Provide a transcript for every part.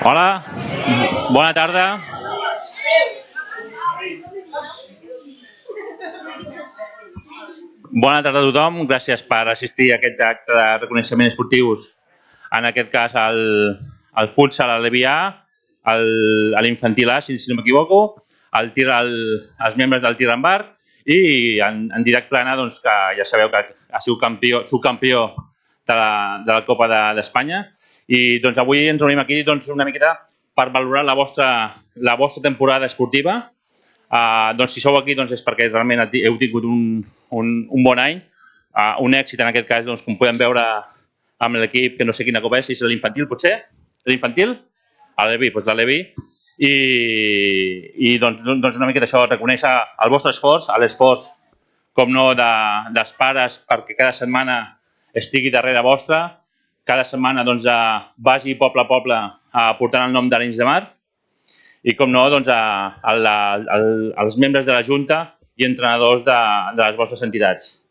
Hola, bona tarda. Bona tarda a tothom. Gràcies per assistir a aquest acte de reconeixement esportius. En aquest cas, al futsal, a l'EVA, a l'infantil A, si no m'equivoco, els membres del tir amb arc i en Didac Plana, que ja sabeu que ha sigut subcampió de la Copa d'Espanya. I avui ens reunim aquí una miqueta per valorar la vostra temporada esportiva. Si sou aquí és perquè realment heu tingut un bon any, un èxit en aquest cas, com podem veure amb l'equip, que no sé quina copa és, si és l'infantil potser? L'infantil? L'Levi, doncs l'Levi. I una miqueta això, reconèixer el vostre esforç, l'esforç, com no, dels pares perquè cada setmana estigui darrere vostra, cada setmana vagi poble a poble portant el nom d'Arenys de Mar i, com no, als membres de la Junta i entrenadors de les vostres entitats.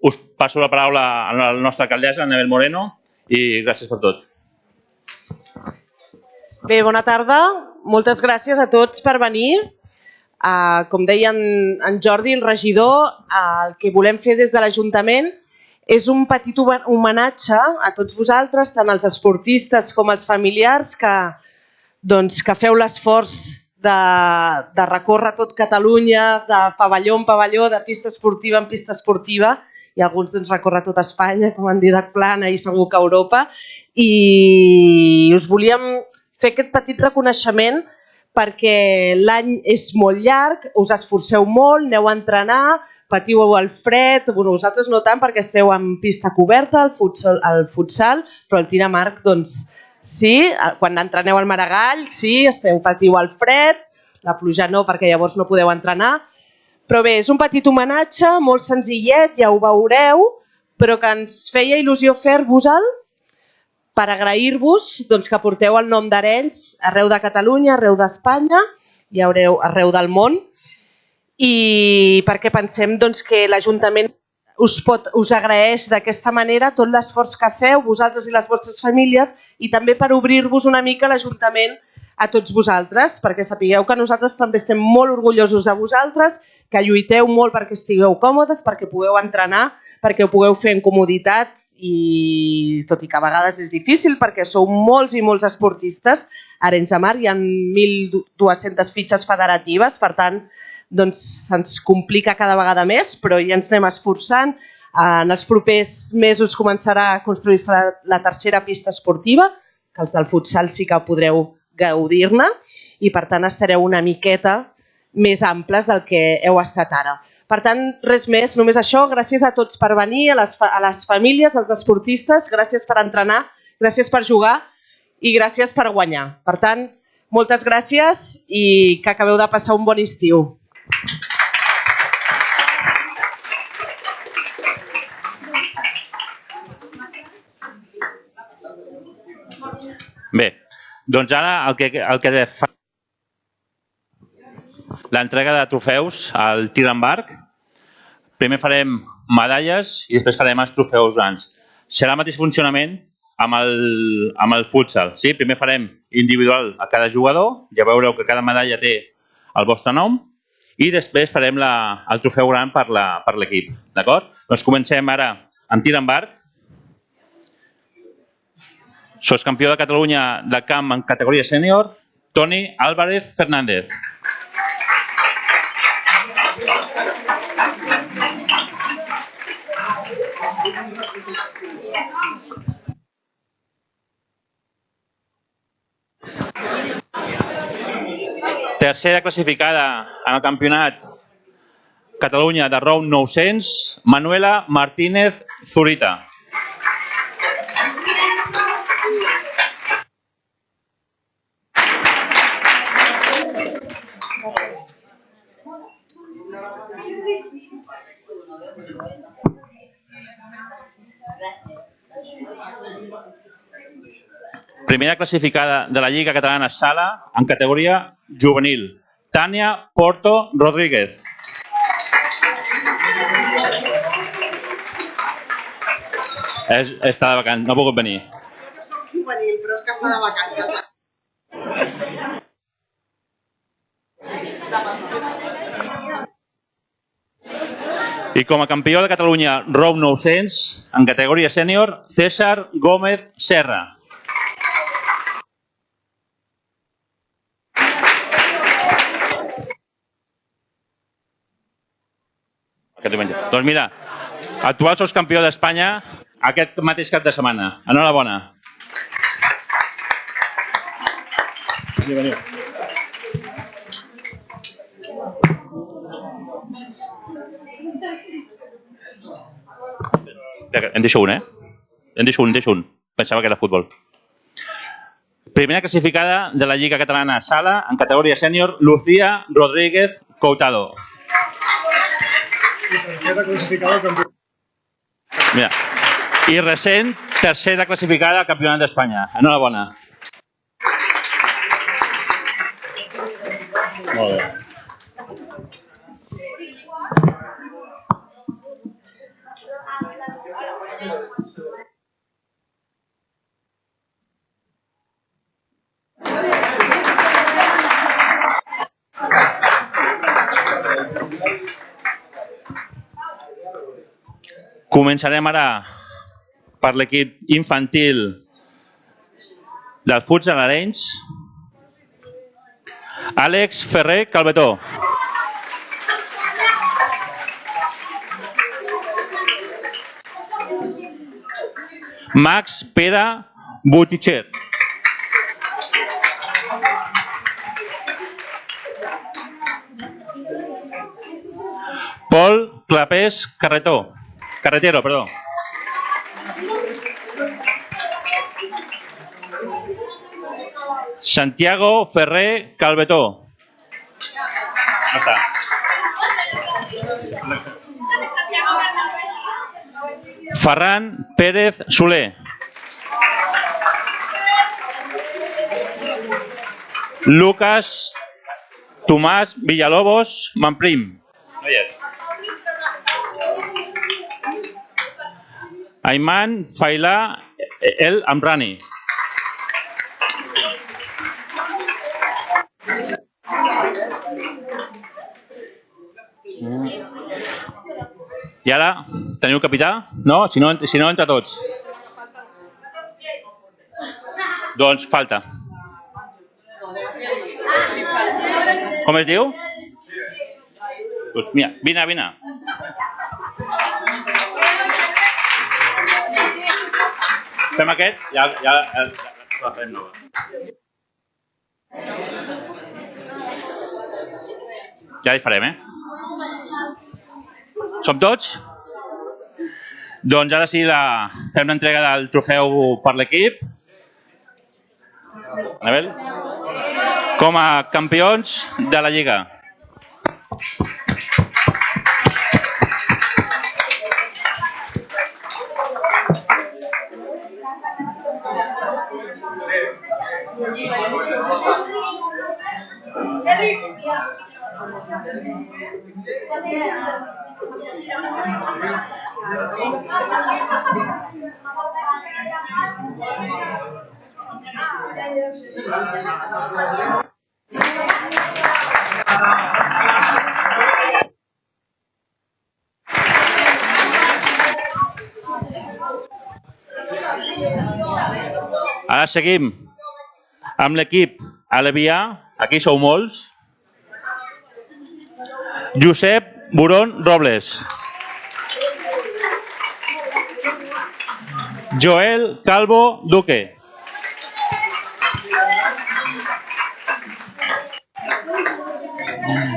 Us passo la paraula a la nostra alcaldessa, Anabel Moreno, i gràcies per tot. Bé, bona tarda. Moltes gràcies a tots per venir. Com deia en Jordi, el regidor, el que volem fer des de l'Ajuntament és un petit homenatge a tots vosaltres, tant els esportistes com els familiars, que feu l'esforç de recórrer tot Catalunya, de pavelló en pavelló, de pista esportiva en pista esportiva, i alguns recórrer tot Espanya, com en Didac Plana, i segur que Europa. I us volíem fer aquest petit reconeixement perquè l'any és molt llarg, us esforceu molt, aneu a entrenar, patiu el fred, vosaltres no tant perquè esteu en pista coberta, al futsal, però el tir amb arc, sí, quan entreneu al Maragall, sí, patiu el fred, la pluja no, perquè llavors no podeu entrenar. Però bé, és un petit homenatge, molt senzillet, ja ho veureu, però que ens feia il·lusió fer-vos-el per agrair-vos que porteu el nom d'Arenys arreu de Catalunya, arreu d'Espanya i arreu del món. I perquè pensem que l'Ajuntament us agraeix d'aquesta manera tot l'esforç que feu vosaltres i les vostres famílies i també per obrir-vos una mica l'Ajuntament a tots vosaltres, perquè sapigueu que nosaltres també estem molt orgullosos de vosaltres, que lluiteu molt perquè estigueu còmodes, perquè pugueu entrenar, perquè ho pugueu fer en comoditat i tot i que a vegades és difícil perquè sou molts i molts esportistes. A Arenys de Mar hi ha 1.200 fitxes federatives, per tant, se'ns complica cada vegada més, però ja ens anem esforçant. En els propers mesos començarà a construir-se la tercera pista esportiva, que els del futsal sí que podreu gaudir-ne, i per tant estareu una miqueta més amples del que heu estat ara. Per tant, res més, només això. Gràcies a tots per venir, a les famílies, als esportistes, gràcies per entrenar, gràcies per jugar i gràcies per guanyar. Per tant, moltes gràcies i que acabeu de passar un bon estiu. Bé, ara el que fa l'entrega de trofeus al tir amb arc. Primer farem medalles i després farem els trofeus grans. Serà el mateix funcionament amb el futsal. Primer farem individual a cada jugador, ja veureu que cada medalla té el vostre nom, i després farem el trofeu gran per l'equip. D'acord? Doncs comencem ara amb tir amb arc. Campió de Catalunya de camp en categoria sènior, Toni Álvarez Fernández. Tercera classificada en el campionat Catalunya de Round 900, Manuela Martínez Zurita. Primera classificada de la Lliga Catalana Sala en categoria juvenil, Tania Porto Rodríguez. Està de vacants, no ha pogut venir. juvenil, però és que està de vacances. I com a campió de Catalunya ROV 900, en categoria sènior, César Gómez Serra. Doncs mira, actual campió d'Espanya aquest mateix cap de setmana. Enhorabona. Veniu. Em deixo un, Em deixo un. Pensava que era futbol. Primera classificada de la Lliga Catalana Sala en categoria sènior, Lucía Rodríguez Coutado. Mira. I recent, tercera classificada al Campionat d'Espanya. Enhorabona. Molt bé. Començarem ara per l'equip infantil del futsal Arenys. Àlex Ferrer Calvetó. Max Pere Butticher. Pol Clapés Carretero, perdó. Santiago Ferrer Calvetó. No està. Ferran Pérez Soler. Lucas Tomàs Villalobos Manprim. No hi és. Ayman Failà El Amrani. I ara, teniu capità? No? Si no, entre tots. Doncs falta. Com es diu? Doncs mira, vine. Fem aquest, ja la fem nova. Ja hi farem, Som tots? Doncs ara sí, fem l'entrega del trofeu per l'equip. Anabel? Com a campions de la Lliga. Ara seguim amb l'equip alevià. Aquí sou molts. Josep Burón Robles. Joel Calvo Duque.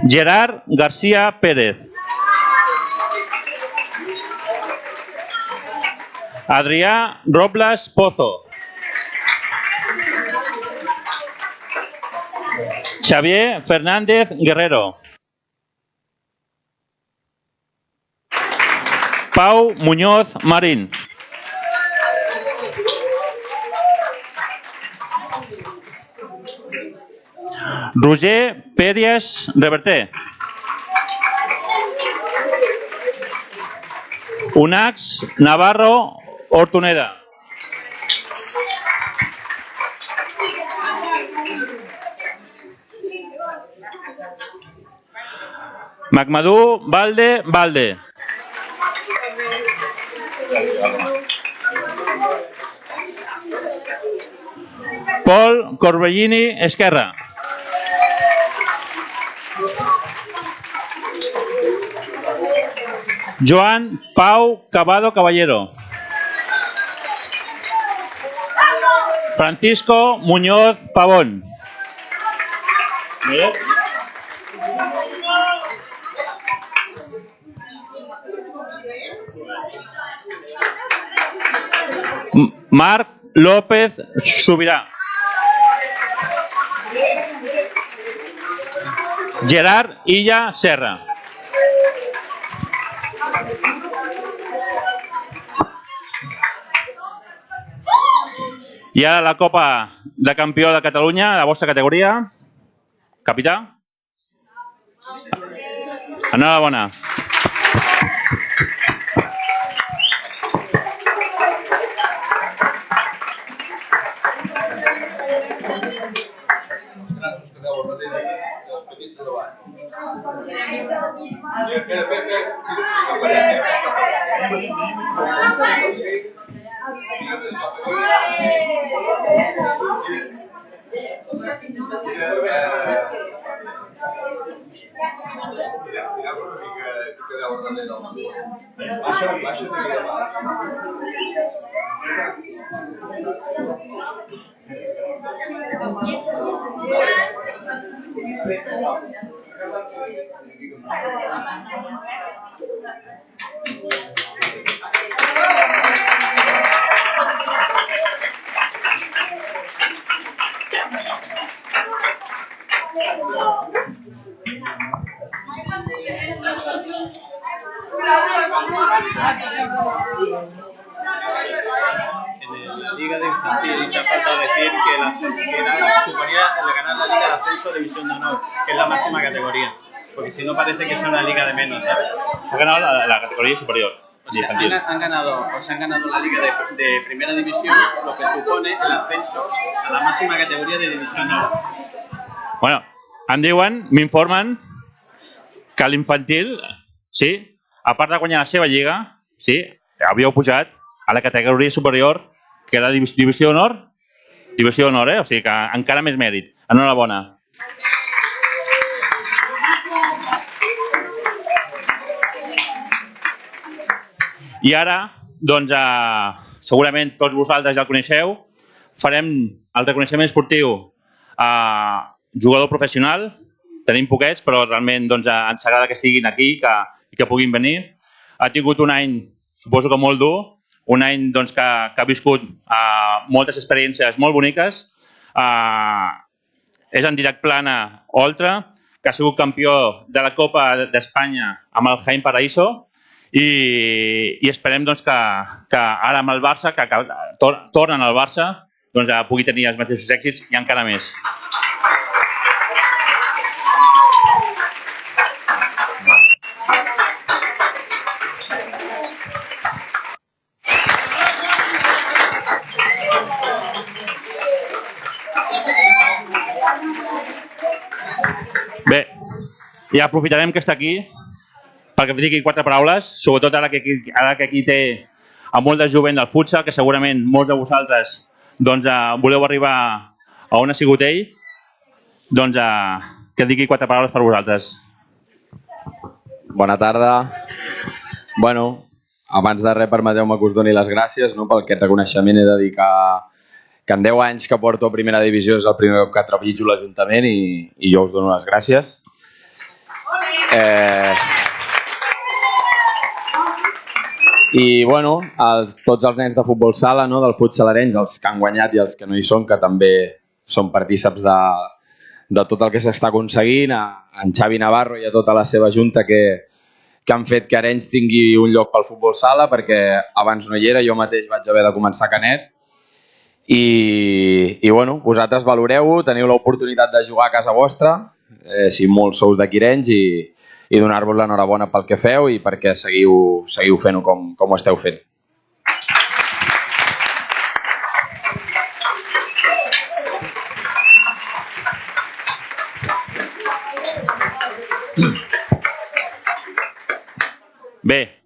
Gerard García Pérez. Adrià Robles Pozo. Xavier Fernández Guerrero. Pau Muñoz Marín. Roger Pérez Reverter. Unax Navarro Hortoneda. Magmadou Valde. Pol Corbellini, esquerra. Joan Pau Cavado Caballero. Francisco Muñoz Pavón. Marc López Subirà. Gerard Illa Serra. I ara la Copa de Campió de Catalunya, la vostra categoria. Capità. Enhorabona. Liga de Infantil, te falta decir que era suponía el ganar la Liga de Ascenso de División de Honor, que es la máxima categoría, porque si no parece que sea una liga de menos, ¿sabes? Se ha ganado la categoría superior. O sea, han ganado la Liga de Primera División, lo que supone el ascenso a la máxima categoría de División de Honor. Bueno, em diuen, m'informen que l'infantil, sí, a part de guanyar la seva lliga, sí, havíeu pujat a la categoria superior, que era Divisió d'Honor. Divisió d'Honor, O sigui que encara més mèrit. Enhorabona. I ara, doncs, segurament tots vosaltres ja el coneixeu, farem el reconeixement esportiu a jugador professional. Tenim poquets, però realment doncs, ens agrada que estiguin aquí i que puguin venir. Ha tingut un any, suposo que molt dur, un any doncs, que ha viscut moltes experiències molt boniques. És en Didac Plana Oltra, que ha sigut campió de la Copa d'Espanya amb el Jaén Paraíso, i esperem doncs, que ara amb el Barça, que tornen al Barça, doncs, pugui tenir els mateixos èxits i encara més. Bé, ja aprofitarem que està aquí perquè digui 4 paraules, sobretot ara que aquí té a molt de jovent del futsal, que segurament molts de vosaltres doncs, voleu arribar a on ha sigut ell, doncs que digui 4 paraules per vosaltres. Bona tarda. Bueno, abans de res permeteu-me que us doni les gràcies, no, per aquest reconeixement. He de dir que en 10 anys que porto a primera divisió és el primer cop que trepitjo l'Ajuntament i jo us dono les gràcies. I bueno, tots els nens de futbol sala, no, del futsal Arenys, els que han guanyat i els que no hi són, que també són partíceps de tot el que s'està aconseguint, a en Xavi Navarro i a tota la seva junta que han fet que Arenys tingui un lloc pel futbol sala, perquè abans no hi era, jo mateix vaig haver de començar a Canet. I bueno, vosaltres valoreu-ho, teniu l'oportunitat de jugar a casa vostra, si molts sou d'aquí Arenys, i donar-vos l'enhorabona pel que feu i perquè seguiu fent-ho com ho esteu fent.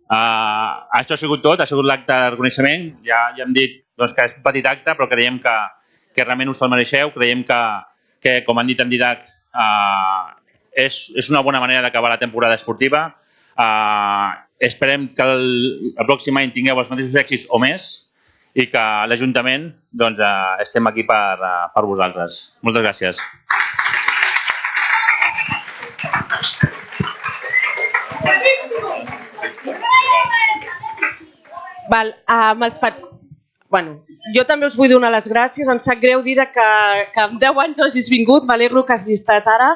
Això ha sigut tot, ha sigut l'acte de reconeixement. Ja hem dit que és un petit acte, però creiem que realment us el mereixeu. Creiem que com han dit en Didac, és una bona manera d'acabar la temporada esportiva. Esperem que el pròxim any tingueu els mateixos èxits o més i que l'Ajuntament estem aquí per vosaltres. Moltes gràcies. Jo també us vull donar les gràcies. Em sap greu dir que amb 10 anys no hagis vingut. M'alegro que hagis estat ara.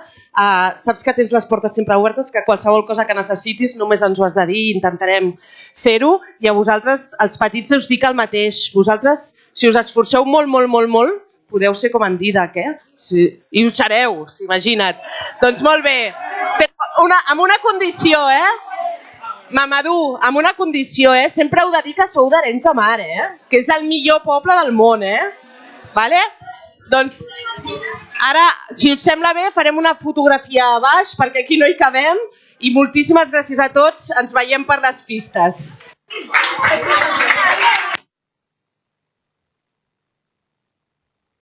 Saps que tens les portes sempre obertes, que qualsevol cosa que necessitis només ens ho has de dir i intentarem fer-ho. I a vosaltres, els petits, us dic el mateix. Vosaltres, si us esforceu molt, molt, molt, molt, podeu ser com en Didac, Sí. I ho sereu, imagina't. Doncs molt bé. Però amb una condició, Mamadou, amb una condició, sempre heu de dir que sou d'Arenys de Mar, que és el millor poble del món, Vale? Doncs ara, si us sembla bé, farem una fotografia a baix perquè aquí no hi cabem i moltíssimes gràcies a tots. Ens veiem per les pistes.